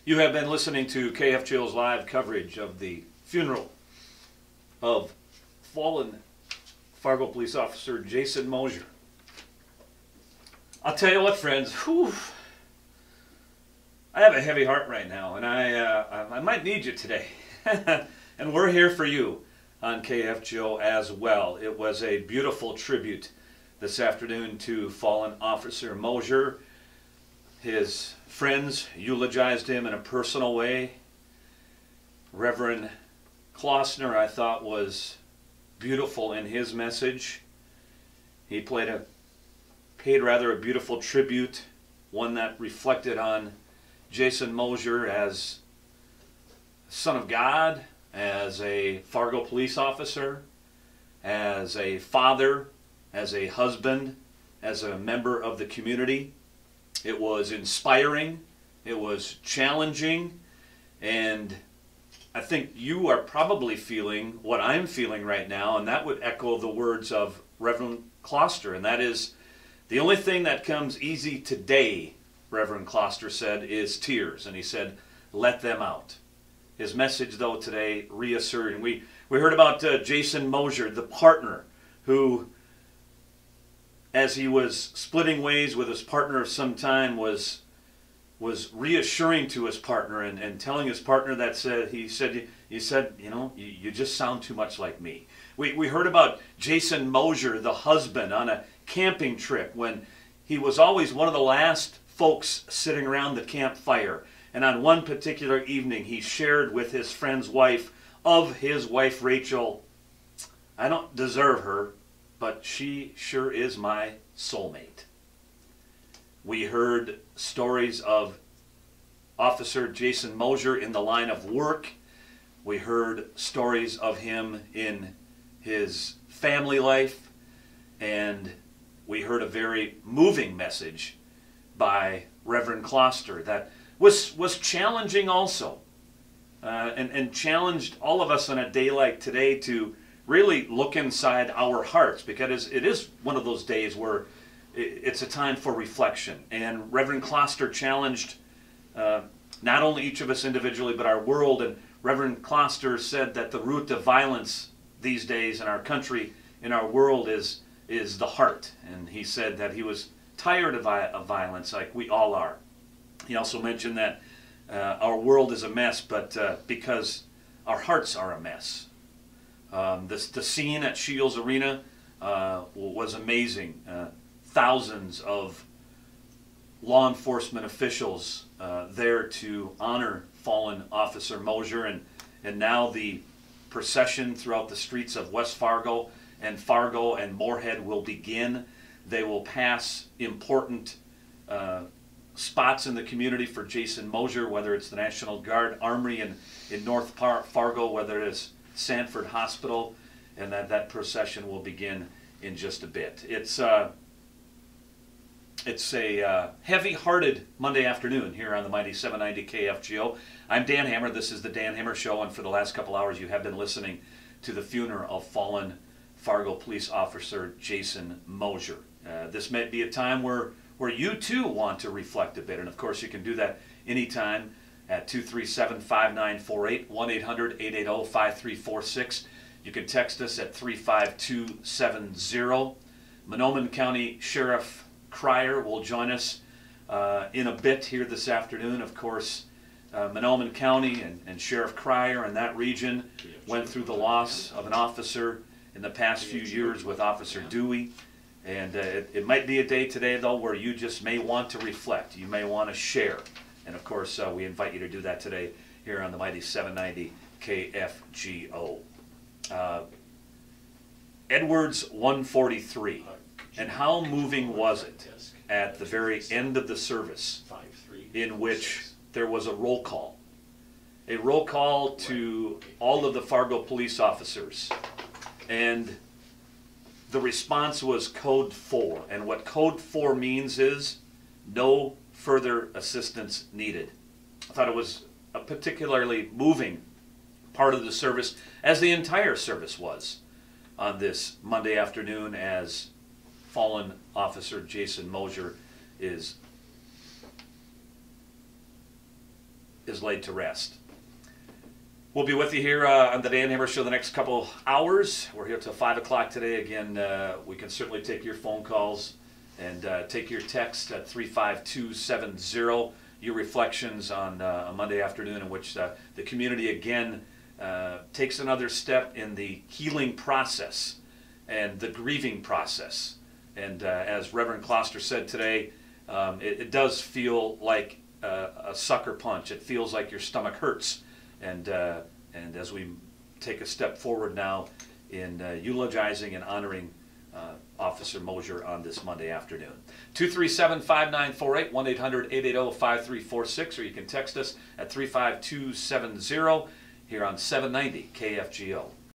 You have been listening to KFGO's live coverage of the funeral of fallen Fargo police officer Jason Moszer. I'll tell you what, friends, I have a heavy heart right now, and I might need you today. And we're here for you on KFGO as well. It was a beautiful tribute this afternoon to fallen Officer Moszer. His friends eulogized him in a personal way. Reverend Klossner, I thought, was beautiful in his message. He paid a beautiful tribute, one that reflected on Jason Moszer as son of God, as a Fargo police officer, as a father, as a husband, as a member of the community. It was inspiring, it was challenging, and I think you are probably feeling what I'm feeling right now, and that would echo the words of Reverend Klossner, and that is, the only thing that comes easy today, Reverend Klossner said, is tears, and he said, let them out. His message, though, today reassuring. We heard about Jason Moszer, the partner, who, as he was splitting ways with his partner of some time, was reassuring to his partner and telling his partner that he said, you know, you just sound too much like me. We heard about Jason Moszer, the husband, on a camping trip when he was always one of the last folks sitting around the campfire. And on one particular evening, he shared with his friend's wife, of his wife Rachel, I don't deserve her, but she sure is my soulmate. We heard stories of Officer Jason Moszer in the line of work. We heard stories of him in his family life. And we heard a very moving message by Reverend Klossner that was challenging also. And challenged all of us on a day like today to really look inside our hearts, because it is one of those days where it's a time for reflection. And Reverend Klossner challenged not only each of us individually, but our world. And Reverend Klossner said that the root of violence these days in our country, in our world, is the heart. And he said that he was tired of violence, like we all are. He also mentioned that our world is a mess, but because our hearts are a mess. The scene at Shields Arena was amazing. Thousands of law enforcement officials there to honor fallen Officer Moszer, and now the procession throughout the streets of West Fargo and Moorhead will begin. They will pass important spots in the community for Jason Moszer, whether it's the National Guard Armory in North Fargo, whether it's Sanford Hospital, and that procession will begin in just a bit. It's a heavy-hearted Monday afternoon here on the mighty 790 KFGO. I'm Dan Hammer. This is the Dan Hammer Show, and for the last couple hours you have been listening to the funeral of fallen Fargo police officer Jason Moszer. This might be a time where you too want to reflect a bit, and of course you can do that anytime at 237-5948, 1-800-880-5346. You can text us at 35270. Mahnomen County Sheriff Cryer will join us in a bit here this afternoon. Of course, Mahnomen County and Sheriff Cryer and that region went through the loss of an officer in the past few years with Officer Dewey. And it might be a day today, though, where you just may want to reflect. You may want to share. And, of course, we invite you to do that today here on the mighty 790 KFGO. Edwards 143. And how moving was it at the very end of the service in which there was a roll call. A roll call to all of the Fargo police officers. And the response was Code 4, and what Code 4 means is no further assistance needed. I thought it was a particularly moving part of the service, as the entire service was on this Monday afternoon, as fallen Officer Jason Moszer is is laid to rest. We'll be with you here on the Dan Hammer Show the next couple hours. We're here till 5 o'clock today. Again, we can certainly take your phone calls and take your text at 35270. Your reflections on a Monday afternoon in which the community again takes another step in the healing process and the grieving process. And as Reverend Kloster said today, it does feel like a sucker punch. It feels like your stomach hurts. And as we take a step forward now in eulogizing and honoring Officer Moszer on this Monday afternoon. 237-5948, 1-800-880-5346, or you can text us at 35270 here on 790 KFGO.